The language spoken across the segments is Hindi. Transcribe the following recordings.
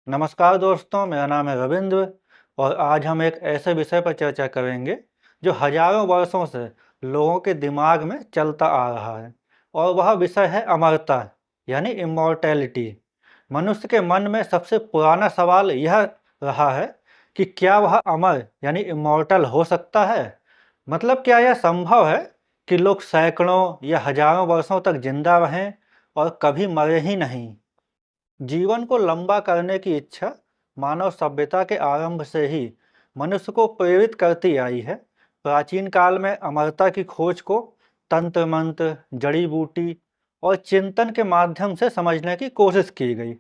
नमस्कार दोस्तों, मेरा नाम है रविंद्र और आज हम एक ऐसे विषय पर चर्चा करेंगे जो हजारों वर्षों से लोगों के दिमाग में चलता आ रहा है और वह विषय है अमरता यानी इमॉर्टैलिटी। मनुष्य के मन में सबसे पुराना सवाल यह रहा है कि क्या वह अमर यानी इमॉर्टल हो सकता है। मतलब क्या यह संभव है कि लोग सैकड़ों या हजारों वर्षों तक जिंदा रहें और कभी मरे ही नहीं। जीवन को लंबा करने की इच्छा मानव सभ्यता के आरंभ से ही मनुष्य को प्रेरित करती आई है। प्राचीन काल में अमरता की खोज को तंत्र मंत्र, जड़ी बूटी और चिंतन के माध्यम से समझने की कोशिश की गई।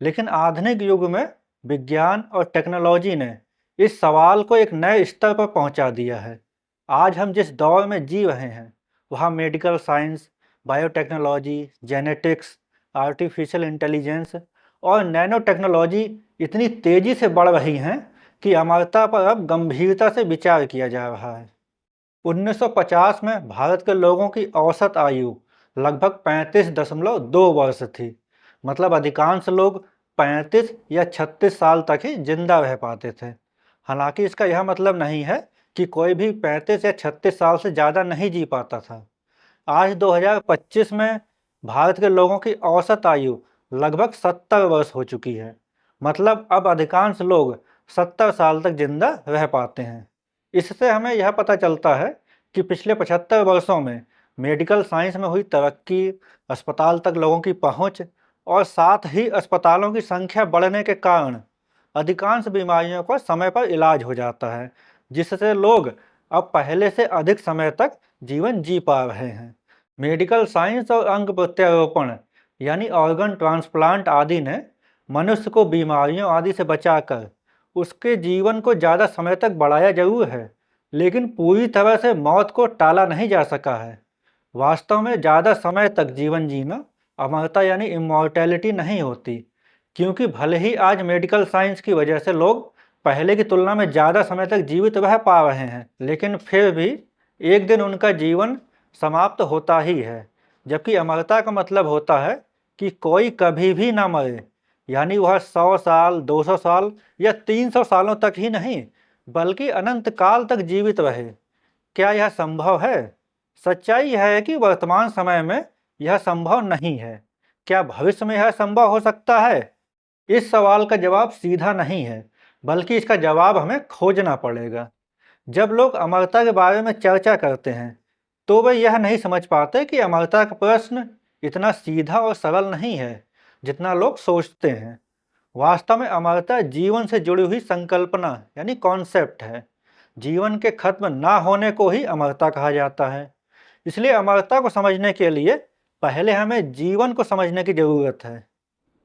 लेकिन आधुनिक युग में विज्ञान और टेक्नोलॉजी ने इस सवाल को एक नए स्तर पर पहुंचा दिया है। आज हम जिस दौर में जी रहे हैं वहाँ medical science, biotechnology, genetics, artificial intelligence और नैनो टेक्नोलॉजी इतनी तेजी से बढ़ रही हैं कि अमरता पर अब गंभीरता से विचार किया जा रहा है। 1950 में भारत के लोगों की औसत आयु लगभग 35.2 वर्ष थी। मतलब अधिकांश लोग 35 या 36 साल तक ही जिंदा रह पाते थे। हालांकि इसका यह मतलब नहीं है कि कोई भी 35 या 36 साल से ज़्यादा नहीं जी पाता था। आज 2025 में भारत के लोगों की औसत आयु लगभग 70 वर्ष हो चुकी है। मतलब अब अधिकांश लोग 70 साल तक जिंदा रह पाते हैं। इससे हमें यह पता चलता है कि पिछले 75 वर्षों में मेडिकल साइंस में हुई तरक्की, अस्पताल तक लोगों की पहुंच और साथ ही अस्पतालों की संख्या बढ़ने के कारण अधिकांश बीमारियों का समय पर इलाज हो जाता है, जिससे लोग अब पहले से अधिक समय तक जीवन जी पा रहे हैं। मेडिकल साइंस और अंग प्रत्यारोपण यानी ऑर्गन ट्रांसप्लांट आदि ने मनुष्य को बीमारियों आदि से बचाकर उसके जीवन को ज़्यादा समय तक बढ़ाया जरूर है, लेकिन पूरी तरह से मौत को टाला नहीं जा सका है। वास्तव में ज़्यादा समय तक जीवन जीना अमरता यानी इमॉर्टैलिटी नहीं होती, क्योंकि भले ही आज मेडिकल साइंस की वजह से लोग पहले की तुलना में ज़्यादा समय तक जीवित रह पा रहे हैं, लेकिन फिर भी एक दिन उनका जीवन समाप्त होता ही है। जबकि अमरता का मतलब होता है कि कोई कभी भी ना मरे, यानी वह 100 साल, 200 साल या 300 सालों तक ही नहीं, बल्कि अनंत काल तक जीवित रहे। क्या यह संभव है? सच्चाई यह है कि वर्तमान समय में यह संभव नहीं है। क्या भविष्य में यह संभव हो सकता है? इस सवाल का जवाब सीधा नहीं है, बल्कि इसका जवाब हमें खोजना पड़ेगा। जब लोग अमरता के बारे में चर्चा करते हैं, तो वे यह नहीं समझ पाते कि अमरता का प्रश्न इतना सीधा और सरल नहीं है, जितना लोग सोचते हैं। वास्तव में अमरता जीवन से जुड़ी हुई संकल्पना यानी कॉन्सेप्ट है। जीवन के खत्म ना होने को ही अमरता कहा जाता है। इसलिए अमरता को समझने के लिए पहले हमें जीवन को समझने की ज़रूरत है।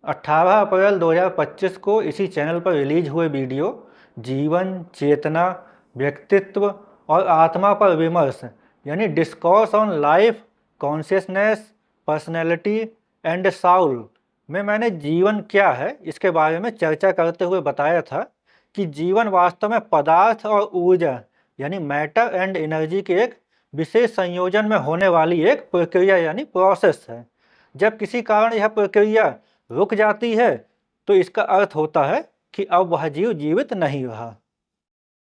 18 अप्रैल 2025 को इसी चैनल पर रिलीज हुए वीडियो जीवन, चेतना, व्यक्तित्व और आत्मा पर विमर्श यानी discourse on life, consciousness, personality and Saul में मैंने जीवन क्या है इसके बारे में चर्चा करते हुए बताया था कि जीवन वास्तव में पदार्थ और ऊर्जा यानी मैटर एंड एनर्जी के एक विशेष संयोजन में होने वाली एक प्रक्रिया यानी प्रोसेस है। जब किसी कारण यह प्रक्रिया रुक जाती है तो इसका अर्थ होता है कि अब वह जीव जीवित नहीं रहा।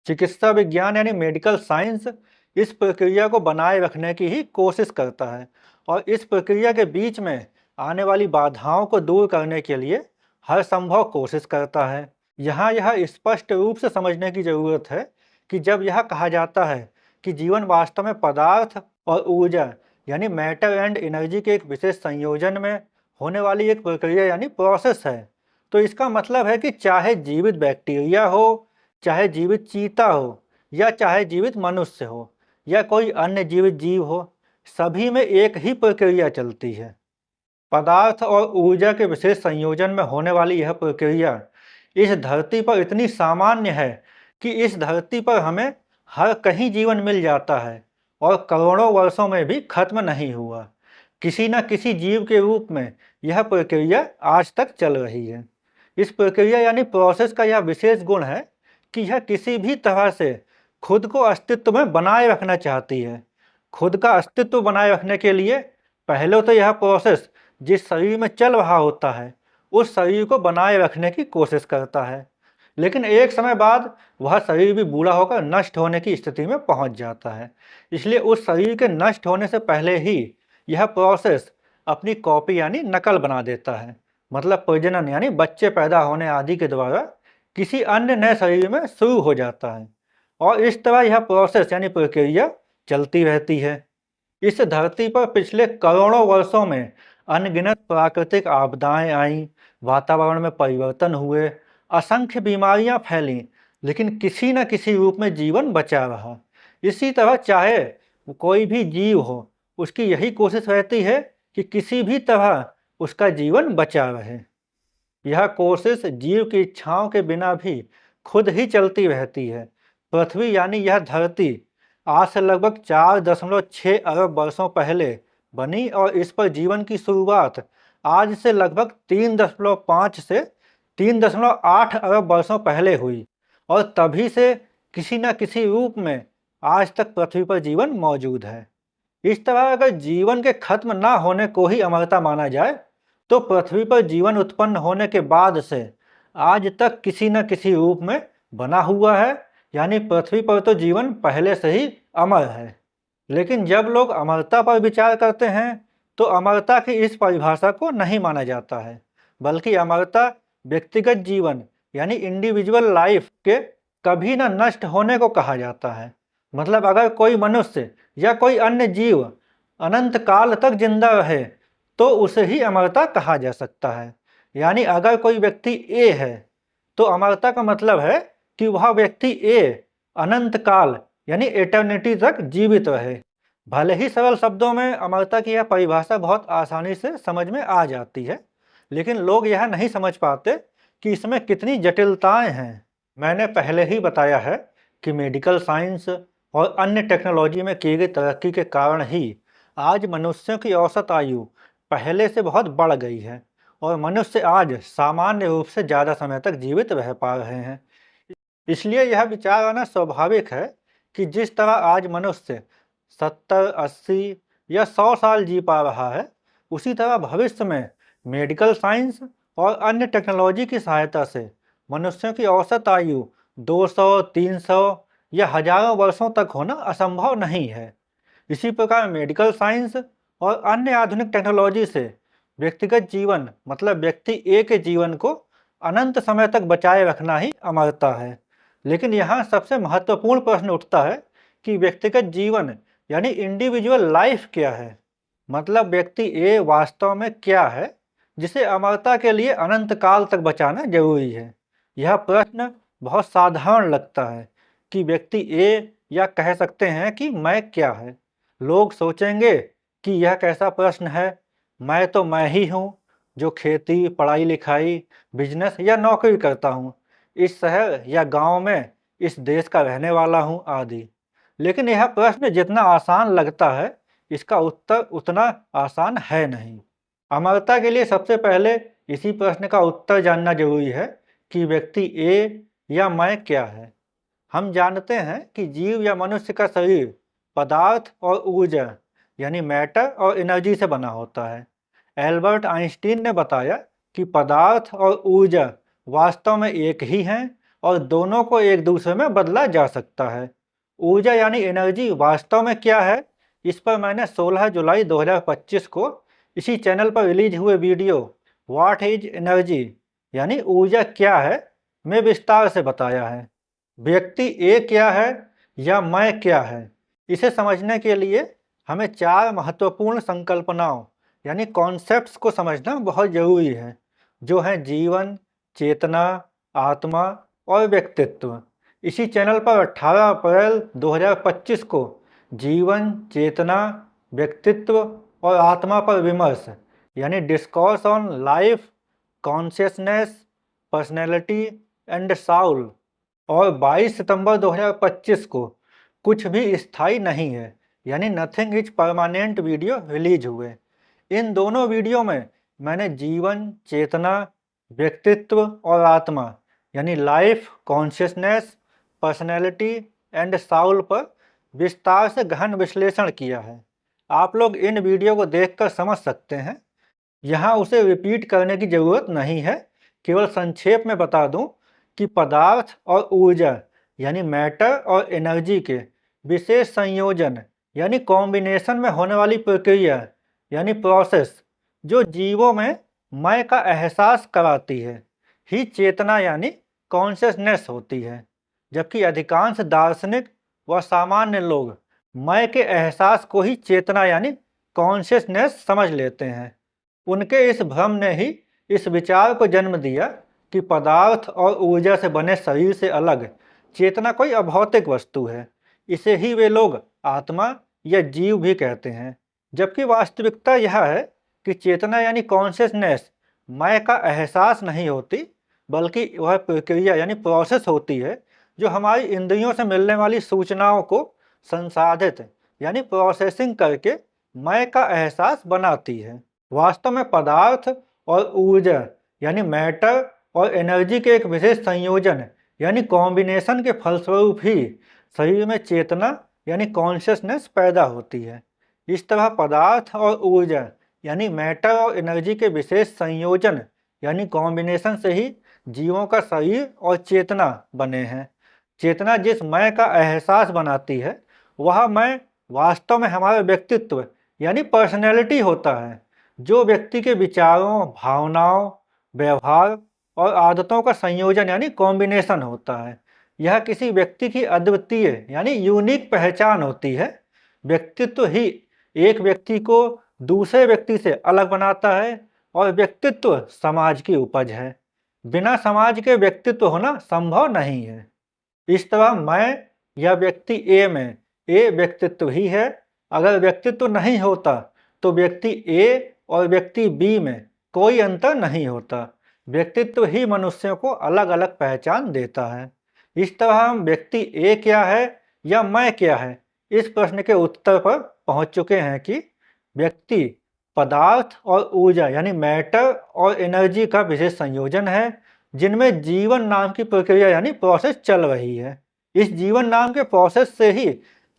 चिकित्सा विज्ञान यानी मेडिकल साइंस इस प्रक्रिया को बनाए रखने की ही कोशिश करता है और इस प्रक्रिया के बीच में आने वाली बाधाओं को दूर करने के लिए हर संभव कोशिश करता है। यहाँ यह स्पष्ट रूप से समझने की ज़रूरत है कि जब यह कहा जाता है कि जीवन वास्तव में पदार्थ और ऊर्जा यानी मैटर एंड एनर्जी के एक विशेष संयोजन में होने वाली एक प्रक्रिया यानी प्रोसेस है, तो इसका मतलब है कि चाहे जीवित बैक्टीरिया हो, चाहे जीवित चीता हो या चाहे जीवित मनुष्य हो या कोई अन्य जीवित जीव हो, सभी में एक ही प्रक्रिया चलती है। पदार्थ और ऊर्जा के विशेष संयोजन में होने वाली यह प्रक्रिया इस धरती पर इतनी सामान्य है कि इस धरती पर हमें हर कहीं जीवन मिल जाता है और करोड़ों वर्षों में भी खत्म नहीं हुआ। किसी न किसी जीव के रूप में यह प्रक्रिया आज तक चल रही है। इस प्रक्रिया यानी प्रोसेस का यह विशेष गुण है कि यह किसी भी तरह से खुद को अस्तित्व में बनाए रखना चाहती है। खुद का अस्तित्व बनाए रखने के लिए पहले तो यह प्रोसेस जिस शरीर में चल रहा होता है उस शरीर को बनाए रखने की कोशिश करता है, लेकिन एक समय बाद वह शरीर भी बूढ़ा होकर नष्ट होने की स्थिति में पहुंच जाता है। इसलिए उस शरीर के नष्ट होने से पहले ही यह प्रोसेस अपनी कॉपी यानी नकल बना देता है। मतलब प्रजनन यानी बच्चे पैदा होने आदि के द्वारा किसी अन्य नए शरीर में शुरू हो जाता है, और इस तरह यह प्रोसेस यानी प्रक्रिया चलती रहती है। इस धरती पर पिछले करोड़ों वर्षों में अनगिनत प्राकृतिक आपदाएं आईं, वातावरण में परिवर्तन हुए, असंख्य बीमारियां फैलीं, लेकिन किसी न किसी रूप में जीवन बचा रहा। इसी तरह चाहे कोई भी जीव हो, उसकी यही कोशिश रहती है कि किसी भी तरह उसका जीवन बचा रहे। यह कोशिश जीव की इच्छाओं के बिना भी खुद ही चलती रहती है। पृथ्वी यानी यह धरती आज से लगभग 4.6 अरब वर्षों पहले बनी, और इस पर जीवन की शुरुआत आज से लगभग 3.5 से 3.8 अरब वर्षों पहले हुई, और तभी से किसी न किसी रूप में आज तक पृथ्वी पर जीवन मौजूद है। इस तरह अगर जीवन के खत्म ना होने को ही अमरता माना जाए, तो पृथ्वी पर जीवन उत्पन्न होने के बाद से आज तक किसी न किसी रूप में बना हुआ है, यानी पृथ्वी पर तो जीवन पहले से ही अमर है। लेकिन जब लोग अमरता पर विचार करते हैं, तो अमरता की इस परिभाषा को नहीं माना जाता है, बल्कि अमरता व्यक्तिगत जीवन यानी इंडिविजुअल लाइफ के कभी न नष्ट होने को कहा जाता है। मतलब अगर कोई मनुष्य या कोई अन्य जीव अनंत काल तक जिंदा रहे, तो उसे ही अमरता कहा जा सकता है। यानी अगर कोई व्यक्ति ए है, तो अमरता का मतलब है कि वह व्यक्ति ए अनंत काल यानी एटर्निटी तक जीवित रहे। भले ही सरल शब्दों में अमरता की यह परिभाषा बहुत आसानी से समझ में आ जाती है, लेकिन लोग यह नहीं समझ पाते कि इसमें कितनी जटिलताएं हैं। मैंने पहले ही बताया है कि मेडिकल साइंस और अन्य टेक्नोलॉजी में की गई तरक्की के कारण ही आज मनुष्यों की औसत आयु पहले से बहुत बढ़ गई है, और मनुष्य आज सामान्य रूप से ज़्यादा समय तक जीवित रह पा रहे हैं। इसलिए यह विचार आना स्वाभाविक है कि जिस तरह आज मनुष्य 70, 80 या 100 साल जी पा रहा है, उसी तरह भविष्य में मेडिकल साइंस और अन्य टेक्नोलॉजी की सहायता से मनुष्यों की औसत आयु 200, 300 या हजारों वर्षों तक होना असंभव नहीं है। इसी प्रकार मेडिकल साइंस और अन्य आधुनिक टेक्नोलॉजी से व्यक्तिगत जीवन मतलब व्यक्ति ए के जीवन को अनंत समय तक बचाए रखना ही अमरता है। लेकिन यहाँ सबसे महत्वपूर्ण प्रश्न उठता है कि व्यक्तिगत जीवन यानी इंडिविजुअल लाइफ क्या है। मतलब व्यक्ति ए वास्तव में क्या है जिसे अमरता के लिए अनंत काल तक बचाना जरूरी है। यह प्रश्न बहुत साधारण लगता है कि व्यक्ति ए, या कह सकते हैं कि मैं क्या है। लोग सोचेंगे कि यह कैसा प्रश्न है, मैं तो मैं ही हूँ जो खेती, पढ़ाई लिखाई, बिजनेस या नौकरी करता हूँ, इस शहर या गांव में इस देश का रहने वाला हूँ आदि। लेकिन यह प्रश्न जितना आसान लगता है, इसका उत्तर उतना आसान है नहीं। अमरता के लिए सबसे पहले इसी प्रश्न का उत्तर जानना जरूरी है कि व्यक्ति ए या मैं क्या है। हम जानते हैं कि जीव या मनुष्य का शरीर पदार्थ और ऊर्जा यानी मैटर और एनर्जी से बना होता है। एल्बर्ट आइंस्टीन ने बताया कि पदार्थ और ऊर्जा वास्तव में एक ही हैं, और दोनों को एक दूसरे में बदला जा सकता है। ऊर्जा यानी एनर्जी वास्तव में क्या है, इस पर मैंने 16 जुलाई 2025 को इसी चैनल पर रिलीज हुए वीडियो व्हाट इज एनर्जी यानी ऊर्जा क्या है में विस्तार से बताया है। व्यक्ति ए क्या है या मैं क्या है, इसे समझने के लिए हमें 4 महत्वपूर्ण संकल्पनाओं यानी कॉन्सेप्ट्स को समझना बहुत जरूरी है, जो हैं जीवन, चेतना, आत्मा और व्यक्तित्व। इसी चैनल पर 18 अप्रैल 2025 को जीवन, चेतना, व्यक्तित्व और आत्मा पर विमर्श यानी discourse on life, consciousness, personality and Saul, और 22 सितंबर 2025 को कुछ भी स्थायी नहीं है यानी nothing is permanent video release हुए। इन दोनों वीडियो में मैंने जीवन, चेतना, व्यक्तित्व और आत्मा यानी life, consciousness, personality and Saul पर विस्तार से गहन विश्लेषण किया है। आप लोग इन वीडियो को देखकर समझ सकते हैं यहाँ उसे रिपीट करने की ज़रूरत नहीं है, केवल संक्षेप में बता दूँ कि पदार्थ और ऊर्जा यानी मैटर और एनर्जी के विशेष संयोजन यानी कॉम्बिनेशन में होने वाली प्रक्रिया यानी प्रोसेस जो जीवों में मैं का एहसास कराती है ही चेतना यानी कॉन्शियसनेस होती है। जबकि अधिकांश दार्शनिक व सामान्य लोग मैं के एहसास को ही चेतना यानी कॉन्शियसनेस समझ लेते हैं। उनके इस भ्रम ने ही इस विचार को जन्म दिया कि पदार्थ और ऊर्जा से बने शरीर से अलग चेतना कोई अभौतिक वस्तु है। इसे ही वे लोग आत्मा या जीव भी कहते हैं। जबकि वास्तविकता यह है कि चेतना यानी कॉन्शियसनेस मैं का एहसास नहीं होती, बल्कि वह प्रक्रिया यानी प्रोसेस होती है जो हमारी इंद्रियों से मिलने वाली सूचनाओं को संसाधित यानी प्रोसेसिंग करके मैं का एहसास बनाती है। वास्तव में पदार्थ और ऊर्जा यानी मैटर और एनर्जी के एक विशेष संयोजन यानी कॉम्बिनेशन के फलस्वरूप ही शरीर में चेतना यानी कॉन्शियसनेस पैदा होती है। इस तरह पदार्थ और ऊर्जा यानी मैटर और एनर्जी के विशेष संयोजन यानी कॉम्बिनेशन से ही जीवों का शरीर और चेतना बने हैं। चेतना जिस मैं का एहसास बनाती है वह मैं वास्तव में हमारा व्यक्तित्व यानी पर्सनैलिटी होता है, जो व्यक्ति के विचारों, भावनाओं, व्यवहार और आदतों का संयोजन यानी कॉम्बिनेशन होता है। यह किसी व्यक्ति की अद्वितीय यानी यूनिक पहचान होती है। व्यक्तित्व ही एक व्यक्ति को दूसरे व्यक्ति से अलग बनाता है और व्यक्तित्व समाज की उपज है। बिना समाज के व्यक्तित्व होना संभव नहीं है। इस तरह मैं या व्यक्ति ए में ए व्यक्तित्व ही है। अगर व्यक्तित्व नहीं होता तो व्यक्ति ए और व्यक्ति बी में कोई अंतर नहीं होता। व्यक्तित्व ही मनुष्यों को अलग अलग पहचान देता है। इस तरह हम व्यक्ति ए क्या है या मैं क्या है, इस प्रश्न के उत्तर पर पहुंच चुके हैं कि व्यक्ति पदार्थ और ऊर्जा यानी मैटर और एनर्जी का विशेष संयोजन है, जिनमें जीवन नाम की प्रक्रिया यानी प्रोसेस चल रही है। इस जीवन नाम के प्रोसेस से ही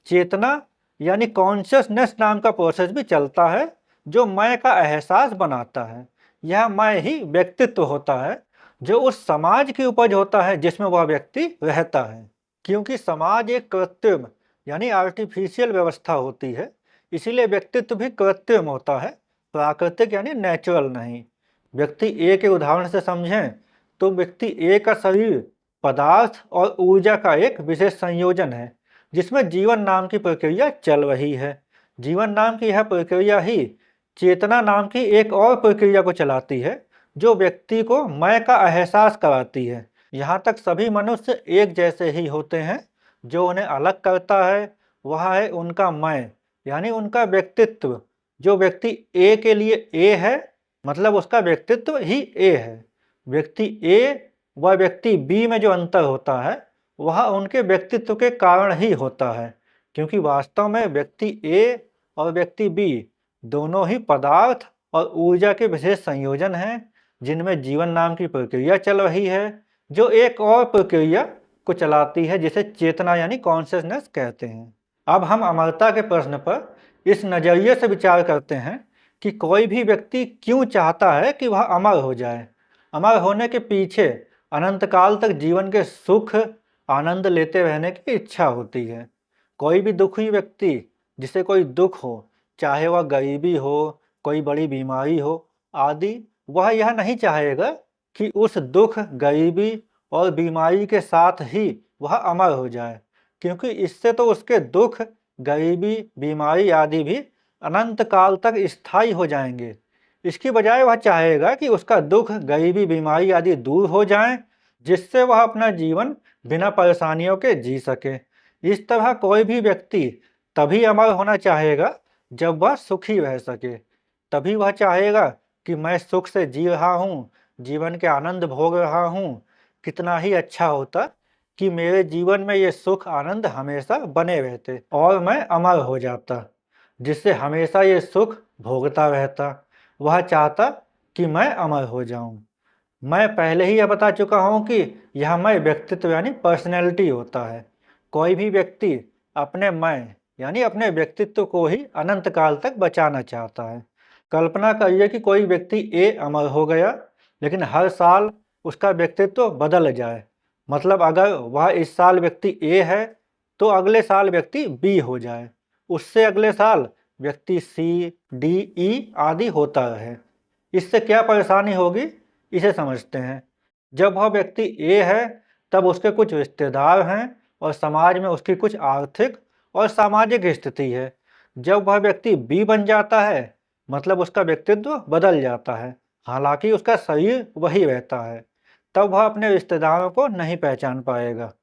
चेतना यानी कॉन्शियसनेस नाम का प्रोसेस भी चलता है, जो मैं का एहसास बनाता है। यह मैं ही व्यक्तित्व होता है, जो उस समाज की उपज होता है जिसमें वह व्यक्ति रहता है। क्योंकि समाज एक कृत्रिम यानी आर्टिफिशियल व्यवस्था होती है, इसीलिए व्यक्तित्व भी कृत्रिम होता है, प्राकृतिक यानी नेचुरल नहीं। व्यक्ति ए के उदाहरण से समझें तो व्यक्ति ए का शरीर पदार्थ और ऊर्जा का एक विशेष संयोजन है, जिसमें जीवन नाम की प्रक्रिया चल रही है। जीवन नाम की यह प्रक्रिया ही चेतना नाम की एक और प्रक्रिया को चलाती है, जो व्यक्ति को मैं का एहसास कराती है। यहाँ तक सभी मनुष्य एक जैसे ही होते हैं। जो उन्हें अलग करता है वह है उनका मैं यानी उनका व्यक्तित्व। जो व्यक्ति ए के लिए ए है, मतलब उसका व्यक्तित्व ही ए है। व्यक्ति ए व व्यक्ति बी में जो अंतर होता है वह उनके व्यक्तित्व के कारण ही होता है, क्योंकि वास्तव में व्यक्ति ए और व्यक्ति बी दोनों ही पदार्थ और ऊर्जा के विशेष संयोजन हैं, जिनमें जीवन नाम की प्रक्रिया चल रही है, जो एक और प्रक्रिया को चलाती है जिसे चेतना यानी कॉन्शियसनेस कहते हैं। अब हम अमरता के प्रश्न पर इस नज़रिए से विचार करते हैं कि कोई भी व्यक्ति क्यों चाहता है कि वह अमर हो जाए। अमर होने के पीछे अनंत काल तक जीवन के सुख आनंद लेते रहने की इच्छा होती है। कोई भी दुखी व्यक्ति जिसे कोई दुख हो, चाहे वह गरीबी हो, कोई बड़ी बीमारी हो आदि, वह यह नहीं चाहेगा कि उस दुख, गरीबी और बीमारी के साथ ही वह अमर हो जाए, क्योंकि इससे तो उसके दुख, गरीबी, बीमारी आदि भी अनंत काल तक स्थायी हो जाएंगे। इसकी बजाय वह चाहेगा कि उसका दुख, गरीबी, बीमारी आदि दूर हो जाएं, जिससे वह अपना जीवन बिना परेशानियों के जी सके। इस तरह कोई भी व्यक्ति तभी अमर होना चाहेगा जब वह सुखी रह सके। तभी वह चाहेगा कि मैं सुख से जी रहा हूँ, जीवन के आनंद भोग रहा हूँ। कितना ही अच्छा होता कि मेरे जीवन में ये सुख आनंद हमेशा बने रहते और मैं अमर हो जाता, जिससे हमेशा ये सुख भोगता रहता। वह चाहता कि मैं अमर हो जाऊं। मैं पहले ही यह बता चुका हूं कि यह मैं व्यक्तित्व यानी पर्सनैलिटी होता है। कोई भी व्यक्ति अपने मैं यानी अपने व्यक्तित्व को ही अनंत काल तक बचाना चाहता है। कल्पना करिए कि कोई व्यक्ति ए अमर हो गया, लेकिन हर साल उसका व्यक्तित्व बदल जाए। मतलब अगर वह इस साल व्यक्ति ए है, तो अगले साल व्यक्ति बी हो जाए, उससे अगले साल व्यक्ति सी, डी, ई आदि होता रहे। इससे क्या परेशानी होगी, इसे समझते हैं। जब वह व्यक्ति ए है, तब उसके कुछ रिश्तेदार हैं और समाज में उसकी कुछ आर्थिक और सामाजिक स्थिति है। जब वह व्यक्ति बी बन जाता है, मतलब उसका व्यक्तित्व बदल जाता है, हालांकि उसका शरीर वही रहता है। तब वह अपने रिश्तेदारों को नहीं पहचान पाएगा।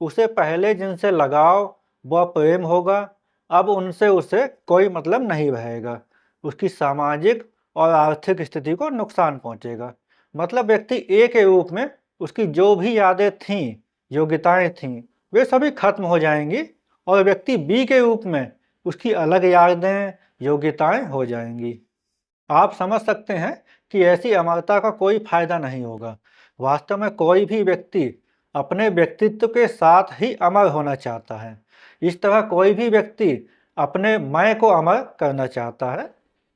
उसे पहले जिनसे लगाव व प्रेम होगा, अब उनसे उसे कोई मतलब नहीं रहेगा। उसकी सामाजिक और आर्थिक स्थिति को नुकसान पहुंचेगा। मतलब व्यक्ति ए के रूप में उसकी जो भी यादें थीं, योग्यताएं थीं, वे सभी खत्म हो जाएंगी और व्यक्ति बी के रूप में उसकी अलग यादें, योग्यताएं हो जाएंगी। आप समझ सकते हैं कि ऐसी अमरता का कोई फायदा नहीं होगा। वास्तव में कोई भी व्यक्ति अपने व्यक्तित्व के साथ ही अमर होना चाहता है। इस तरह कोई भी व्यक्ति अपने मैं को अमर करना चाहता है।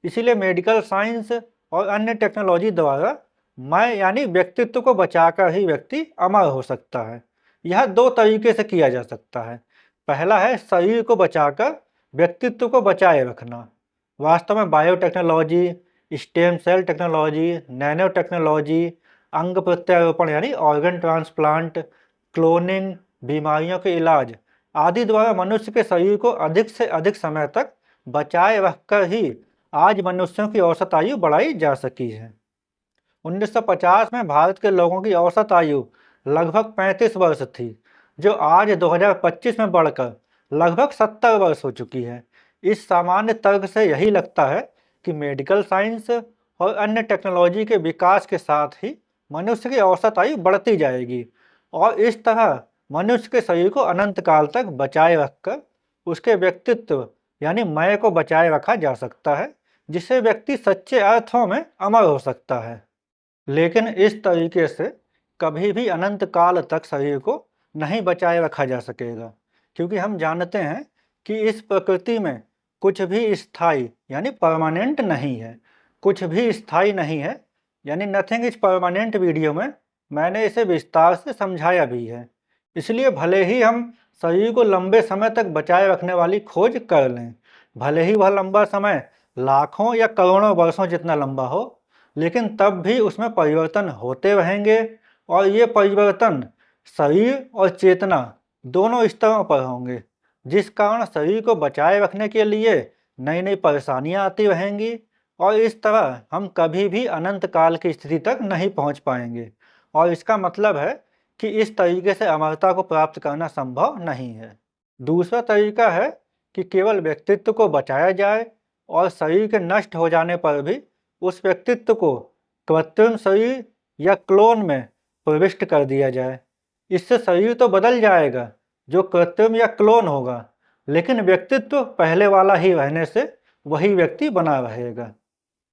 इसीलिए मेडिकल साइंस और अन्य टेक्नोलॉजी द्वारा मैं यानी व्यक्तित्व को बचाकर ही व्यक्ति अमर हो सकता है। यह दो तरीके से किया जा सकता है। पहला है शरीर को बचाकर व्यक्तित्व को बचाए रखना। वास्तव में biotechnology, stem cell technology, nano technology, अंग प्रत्यारोपण यानी ऑर्गन ट्रांसप्लांट, क्लोनिंग, बीमारियों के इलाज आदि द्वारा मनुष्य के शरीर को अधिक से अधिक समय तक बचाए रखकर ही आज मनुष्यों की औसत आयु बढ़ाई जा सकी है। 1950 में भारत के लोगों की औसत आयु लगभग 35 वर्ष थी, जो आज 2025 में बढ़कर लगभग 70 वर्ष हो चुकी है। इस सामान्य तर्क से यही लगता है कि मेडिकल साइंस और अन्य टेक्नोलॉजी के विकास के साथ ही मनुष्य की औसत आयु बढ़ती जाएगी और इस तरह मनुष्य के शरीर को अनंत काल तक बचाए रखकर उसके व्यक्तित्व यानी मैं को बचाए रखा जा सकता है, जिससे व्यक्ति सच्चे अर्थों में अमर हो सकता है। लेकिन इस तरीके से कभी भी अनंत काल तक शरीर को नहीं बचाए रखा जा सकेगा, क्योंकि हम जानते हैं कि इस प्रकृति में कुछ भी स्थायी यानी परमानेंट नहीं है। कुछ भी स्थायी नहीं है यानी नथिंग इज परमानेंट वीडियो में मैंने इसे विस्तार से समझाया भी है। इसलिए भले ही हम शरीर को लंबे समय तक बचाए रखने वाली खोज कर लें, भले ही वह लंबा समय लाखों या करोड़ों वर्षों जितना लंबा हो, लेकिन तब भी उसमें परिवर्तन होते रहेंगे और ये परिवर्तन शरीर और चेतना दोनों स्तरों पर होंगे, जिस कारण शरीर को बचाए रखने के लिए नई नई परेशानियां आती रहेंगी और इस तरह हम कभी भी अनंत काल की स्थिति तक नहीं पहुंच पाएंगे। और इसका मतलब है कि इस तरीके से अमरता को प्राप्त करना संभव नहीं है। दूसरा तरीका है कि केवल व्यक्तित्व को बचाया जाए और शरीर के नष्ट हो जाने पर भी उस व्यक्तित्व को कृत्रिम शरीर या क्लोन में प्रविष्ट कर दिया जाए। इससे शरीर तो बदल जाएगा, जो कृत्रिम या क्लोन होगा, लेकिन व्यक्तित्व पहले वाला ही रहने से वही व्यक्ति बना रहेगा।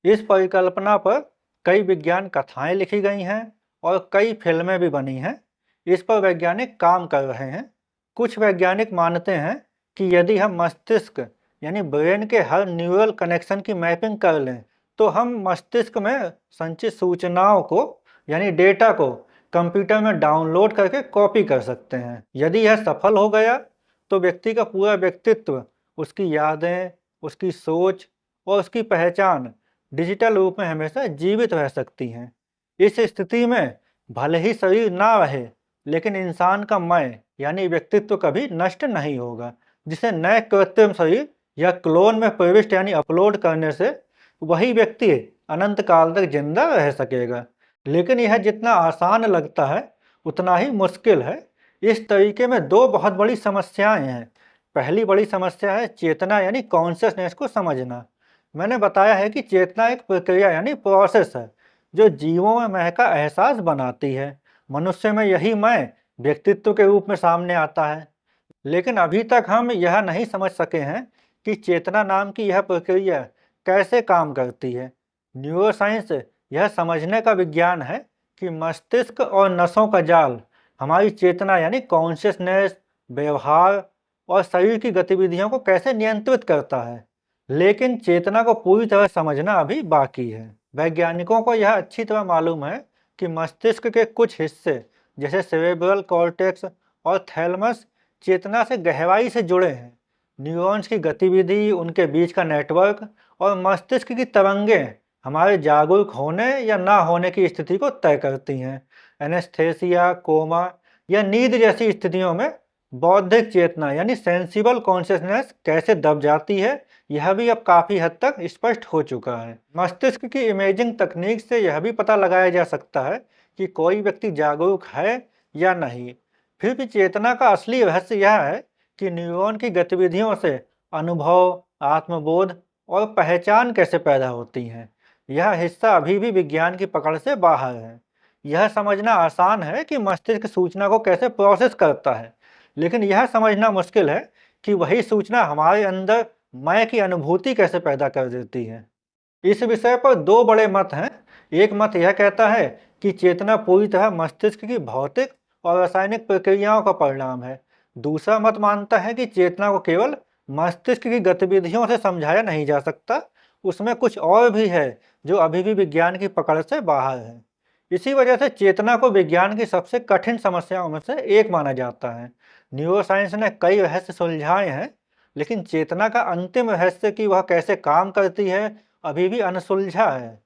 इस परिकल्पना पर कई विज्ञान कथाएं लिखी गई हैं और कई फिल्में भी बनी हैं। इस पर वैज्ञानिक काम कर रहे हैं। कुछ वैज्ञानिक मानते हैं कि यदि हम मस्तिष्क यानी ब्रेन के हर न्यूरल कनेक्शन की मैपिंग कर लें, तो हम मस्तिष्क में संचित सूचनाओं को यानी डेटा को कंप्यूटर में डाउनलोड करके कॉपी कर सकते हैं। यदि यह सफल हो गया, तो व्यक्ति का पूरा व्यक्तित्व, उसकी यादें, उसकी सोच और उसकी पहचान डिजिटल रूप में हमेशा जीवित रह सकती हैं। इस स्थिति में भले ही शरीर ना रहे, लेकिन इंसान का मैं यानी व्यक्तित्व कभी नष्ट नहीं होगा, जिसे नए कृत्रिम शरीर या क्लोन में प्रविष्ट यानी अपलोड करने से वही व्यक्ति अनंत काल तक जिंदा रह सकेगा। लेकिन यह जितना आसान लगता है, उतना ही मुश्किल है। इस तरीके में दो बहुत बड़ी समस्याएं हैं। पहली बड़ी समस्या है चेतना यानी कॉन्शियसनेस को समझना। मैंने बताया है कि चेतना एक प्रक्रिया यानी प्रोसेस है, जो जीवों में मैं का एहसास बनाती है। मनुष्य में यही मैं व्यक्तित्व के रूप में सामने आता है। लेकिन अभी तक हम यह नहीं समझ सके हैं कि चेतना नाम की यह प्रक्रिया कैसे काम करती है। न्यूरोसाइंस यह समझने का विज्ञान है कि मस्तिष्क और नसों का जाल हमारी चेतना यानी कॉन्शियसनेस, व्यवहार और शरीर की गतिविधियों को कैसे नियंत्रित करता है। लेकिन चेतना को पूरी तरह समझना अभी बाकी है। वैज्ञानिकों को यह अच्छी तरह मालूम है कि मस्तिष्क के कुछ हिस्से जैसे सेरेब्रल कॉर्टेक्स और थैलेमस चेतना से गहराई से जुड़े हैं। न्यूरॉन्स की गतिविधि, उनके बीच का नेटवर्क और मस्तिष्क की तरंगें हमारे जागरूक होने या ना होने की स्थिति को तय करती हैं। एनेस्थेसिया, कोमा या नींद जैसी स्थितियों में बौद्धिक चेतना यानी सेंसिबल कॉन्शियसनेस कैसे दब जाती है, यह भी अब काफी हद तक स्पष्ट हो चुका है। मस्तिष्क की इमेजिंग तकनीक से यह भी पता लगाया जा सकता है कि कोई व्यक्ति जागरूक है या नहीं। फिर भी चेतना का असली रहस्य यह है कि न्यूरॉन की गतिविधियों से अनुभव, आत्मबोध और पहचान कैसे पैदा होती हैं। यह हिस्सा अभी भी विज्ञान की पकड़ से बाहर है। यह समझना आसान है कि मस्तिष्क सूचना को कैसे प्रोसेस करता है, लेकिन यह समझना मुश्किल है कि वही सूचना हमारे अंदर मैं की अनुभूति कैसे पैदा कर देती है। इस विषय पर दो बड़े मत हैं। एक मत यह कहता है कि चेतना पूरी तरह मस्तिष्क की भौतिक और रासायनिक प्रक्रियाओं का परिणाम है। दूसरा मत मानता है कि चेतना को केवल मस्तिष्क की गतिविधियों से समझाया नहीं जा सकता, उसमें कुछ और भी है जो अभी भी विज्ञान की पकड़ से बाहर है। इसी वजह से चेतना को विज्ञान की सबसे कठिन समस्याओं में से एक माना जाता है। न्यूरोसाइंस ने कई रहस्य सुलझाए हैं, लेकिन चेतना का अंतिम रहस्य कि वह कैसे काम करती है अभी भी अनसुलझा है।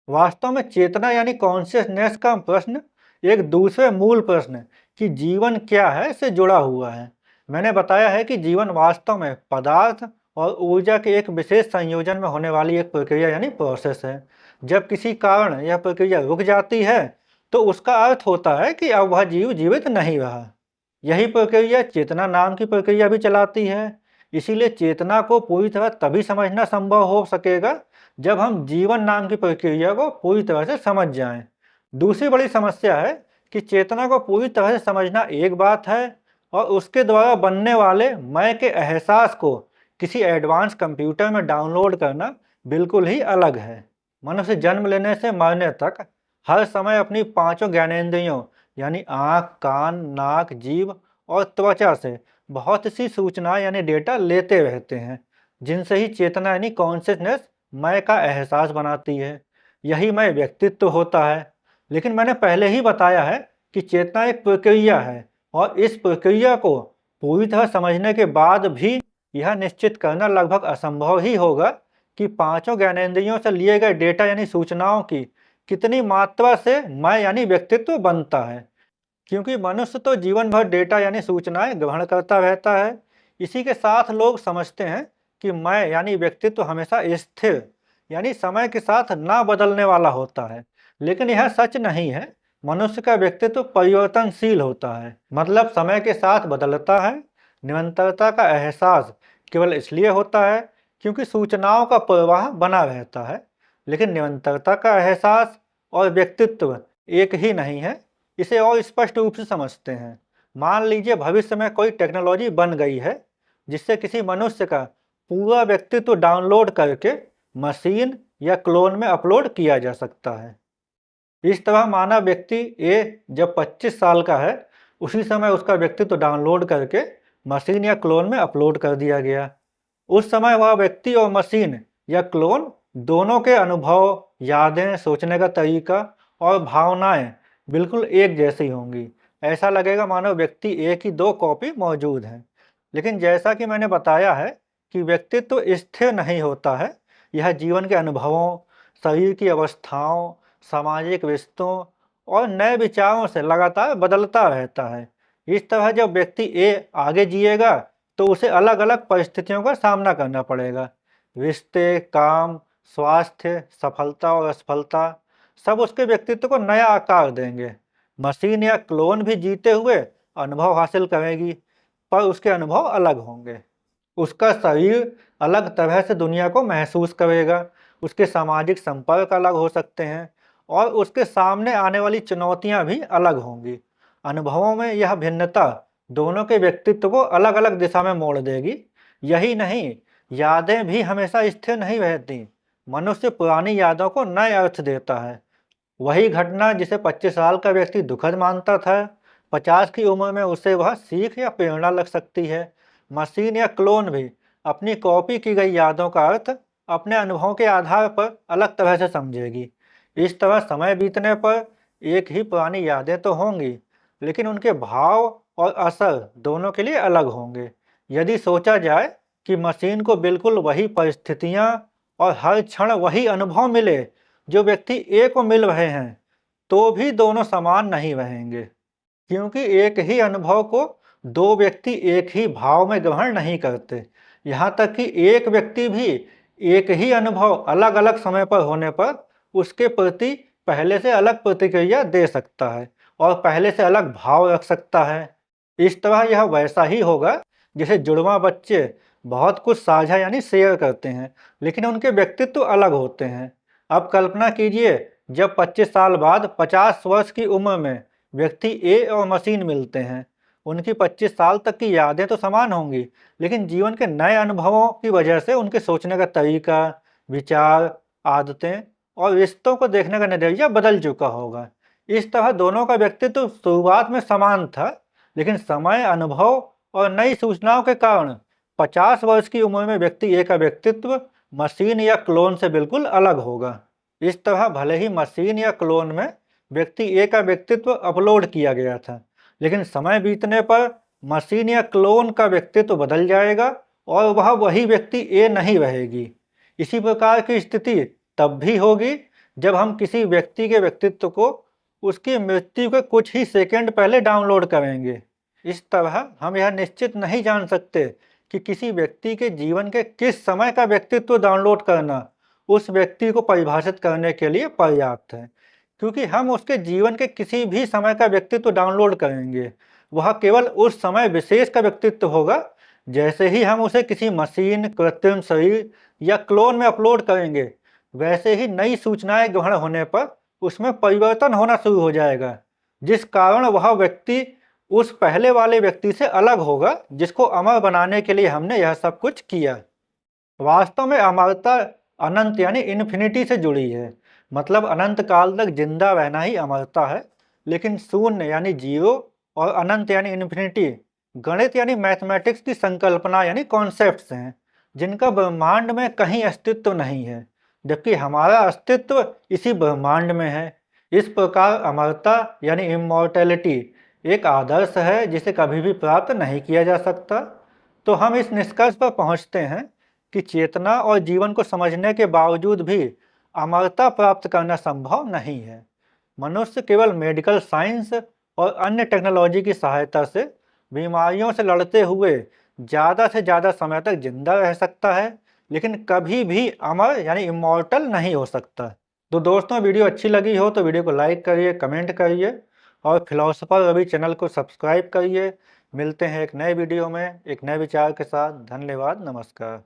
वास्तव में चेतना यानी कॉन्शियसनेस का प्रश्न एक दूसरे मूल प्रश्न कि जीवन क्या है से जुड़ा हुआ है। मैंने बताया है कि जीवन वास्तव में पदार्थ और ऊर्जा के एक विशेष संयोजन में होने वाली एक प्रक्रिया यानी प्रोसेस है। जब किसी कारण यह प्रक्रिया रुक जाती है तो उसका अर्थ होता है कि अब वह जीव जीवित नहीं रहा। यही प्रक्रिया चेतना नाम की प्रक्रिया भी चलाती है। इसीलिए चेतना को पूरी तरह तभी समझना संभव हो सकेगा जब हम जीवन नाम की प्रक्रिया को पूरी तरह से समझ जाएं। दूसरी बड़ी समस्या है कि चेतना को पूरी तरह से समझना एक बात है और उसके द्वारा बनने वाले मैं के एहसास को किसी एडवांस कंप्यूटर में डाउनलोड करना बिल्कुल ही अलग है। मनुष्य जन्म लेने से मरने तक हर समय अपनी पांचों ज्ञानेंद्रियों यानी आँख, कान, नाक, जीभ और त्वचा से बहुत सी सूचना यानी डेटा लेते रहते हैं, जिनसे ही चेतना यानी कॉन्शियसनेस मैं का एहसास बनाती है। यही मैं व्यक्तित्व होता है। लेकिन मैंने पहले ही बताया है कि चेतना एक प्रक्रिया है और इस प्रक्रिया को पूरी तरह समझने के बाद भी यह निश्चित करना लगभग असंभव ही होगा कि पांचों ज्ञानेंद्रियों से लिए गए डेटा यानी सूचनाओं की कितनी मात्रा से मैं यानी व्यक्तित्व बनता है, क्योंकि मनुष्य तो जीवन भर डेटा यानी सूचनाएं ग्रहण करता रहता है। इसी के साथ लोग समझते हैं कि मैं यानी व्यक्तित्व हमेशा स्थिर यानी समय के साथ ना बदलने वाला होता है, लेकिन यह सच नहीं है। मनुष्य का व्यक्तित्व परिवर्तनशील होता है, मतलब समय के साथ बदलता है। निरंतरता का एहसास केवल इसलिए होता है क्योंकि सूचनाओं का प्रवाह बना रहता है, लेकिन निरंतरता का एहसास और व्यक्तित्व एक ही नहीं है। इसे और स्पष्ट रूप से समझते हैं। मान लीजिए भविष्य में कोई टेक्नोलॉजी बन गई है जिससे किसी मनुष्य का पूरा व्यक्तित्व डाउनलोड करके मशीन या क्लोन में अपलोड किया जा सकता है। इस तरह माना व्यक्ति ए जब 25 साल का है, उसी समय उसका व्यक्तित्व डाउनलोड करके मशीन या क्लोन में अपलोड कर दिया गया। उस समय वह व्यक्ति और मशीन या क्लोन दोनों के अनुभव, यादें, सोचने का तरीका और भावनाएं बिल्कुल एक जैसी होंगी। ऐसा लगेगा मानो व्यक्ति एक ही दो कॉपी मौजूद हैं। लेकिन जैसा कि मैंने बताया है कि व्यक्तित्व स्थिर नहीं होता है। यह जीवन के अनुभवों, शरीर की अवस्थाओं, सामाजिक रिश्तों और नए विचारों से लगातार बदलता रहता है। इस तरह जब व्यक्ति ए आगे जिएगा तो उसे अलग अलग परिस्थितियों का सामना करना पड़ेगा। रिश्ते, काम, स्वास्थ्य, सफलता और असफलता सब उसके व्यक्तित्व को नया आकार देंगे। मशीन या क्लोन भी जीते हुए अनुभव हासिल करेगी, पर उसके अनुभव अलग होंगे। उसका शरीर अलग तरह से दुनिया को महसूस करेगा, उसके सामाजिक संपर्क अलग हो सकते हैं और उसके सामने आने वाली चुनौतियां भी अलग होंगी। अनुभवों में यह भिन्नता दोनों के व्यक्तित्व को अलग अलग दिशा में मोड़ देगी। यही नहीं, यादें भी हमेशा स्थिर नहीं रहती। मनुष्य पुरानी यादों को नए अर्थ देता है। वही घटना जिसे 25 साल का व्यक्ति दुखद मानता था, 50 की उम्र में उसे वह सीख या प्रेरणा लग सकती है। मशीन या क्लोन भी अपनी कॉपी की गई यादों का अर्थ अपने अनुभवों के आधार पर अलग तरह से समझेगी। इस तरह समय बीतने पर एक ही पुरानी यादें तो होंगी, लेकिन उनके भाव और असर दोनों के लिए अलग होंगे। यदि सोचा जाए कि मशीन को बिल्कुल वही परिस्थितियां और हर क्षण वही अनुभव मिले जो व्यक्ति ए को मिल रहे हैं, तो भी दोनों समान नहीं रहेंगे, क्योंकि एक ही अनुभव को दो व्यक्ति एक ही भाव में ग्रहण नहीं करते। यहाँ तक कि एक व्यक्ति भी एक ही अनुभव अलग अलग समय पर होने पर उसके प्रति पहले से अलग प्रतिक्रिया दे सकता है और पहले से अलग भाव रख सकता है। इस तरह यह वैसा ही होगा जैसे जुड़वा बच्चे बहुत कुछ साझा यानी शेयर करते हैं, लेकिन उनके व्यक्तित्व अलग होते हैं। अब कल्पना कीजिए, जब 25 साल बाद 50 वर्ष की उम्र में व्यक्ति ए और मशीन मिलते हैं। उनकी 25 साल तक की यादें तो समान होंगी, लेकिन जीवन के नए अनुभवों की वजह से उनके सोचने का तरीका, विचार, आदतें और रिश्तों को देखने का नजरिया बदल चुका होगा। इस तरह दोनों का व्यक्तित्व शुरुआत में समान था, लेकिन समय, अनुभव और नई सूचनाओं के कारण 50 वर्ष की उम्र में व्यक्ति ए का व्यक्तित्व मशीन या क्लोन से बिल्कुल अलग होगा। इस तरह भले ही मशीन या क्लोन में व्यक्ति ए का व्यक्तित्व अपलोड किया गया था, लेकिन समय बीतने पर मशीन या क्लोन का व्यक्तित्व बदल जाएगा और वह वही व्यक्ति ए नहीं रहेगी। इसी प्रकार की स्थिति तब भी होगी जब हम किसी व्यक्ति के व्यक्तित्व को उसकी मृत्यु के कुछ ही सेकंड पहले डाउनलोड करेंगे। इस तरह हम यह निश्चित नहीं जान सकते कि किसी व्यक्ति के जीवन के किस समय का व्यक्तित्व डाउनलोड करना उस व्यक्ति को परिभाषित करने के लिए पर्याप्त है, क्योंकि हम उसके जीवन के किसी भी समय का व्यक्तित्व डाउनलोड करेंगे, वह केवल उस समय विशेष का व्यक्तित्व होगा। जैसे ही हम उसे किसी मशीन, कृत्रिम शरीर या क्लोन में अपलोड करेंगे, वैसे ही नई सूचनाएं ग्रहण होने पर उसमें परिवर्तन होना शुरू हो जाएगा, जिस कारण वह व्यक्ति उस पहले वाले व्यक्ति से अलग होगा, जिसको अमर बनाने के लिए हमने यह सब कुछ किया। वास्तव में अमरता अनंत यानी इन्फिनिटी से जुड़ी है, मतलब अनंत काल तक जिंदा रहना ही अमरता है। लेकिन शून्य यानी जीरो और अनंत यानी इन्फिनिटी गणित यानी मैथमेटिक्स की संकल्पना यानी कॉन्सेप्ट्स हैं, जिनका ब्रह्मांड में कहीं अस्तित्व नहीं है, जबकि हमारा अस्तित्व इसी ब्रह्मांड में है। इस प्रकार अमरता यानी इमॉर्टैलिटी एक आदर्श है जिसे कभी भी प्राप्त नहीं किया जा सकता। तो हम इस निष्कर्ष पर पहुंचते हैं कि चेतना और जीवन को समझने के बावजूद भी अमरता प्राप्त करना संभव नहीं है। मनुष्य केवल मेडिकल साइंस और अन्य टेक्नोलॉजी की सहायता से बीमारियों से लड़ते हुए ज़्यादा से ज़्यादा समय तक जिंदा रह सकता है, लेकिन कभी भी अमर यानी इमॉर्टल नहीं हो सकता। तो दोस्तों, वीडियो अच्छी लगी हो तो वीडियो को लाइक करिए, कमेंट करिए और फिलोसोफर रवि चैनल को सब्सक्राइब करिए। मिलते हैं एक नए वीडियो में एक नए विचार के साथ। धन्यवाद, नमस्कार।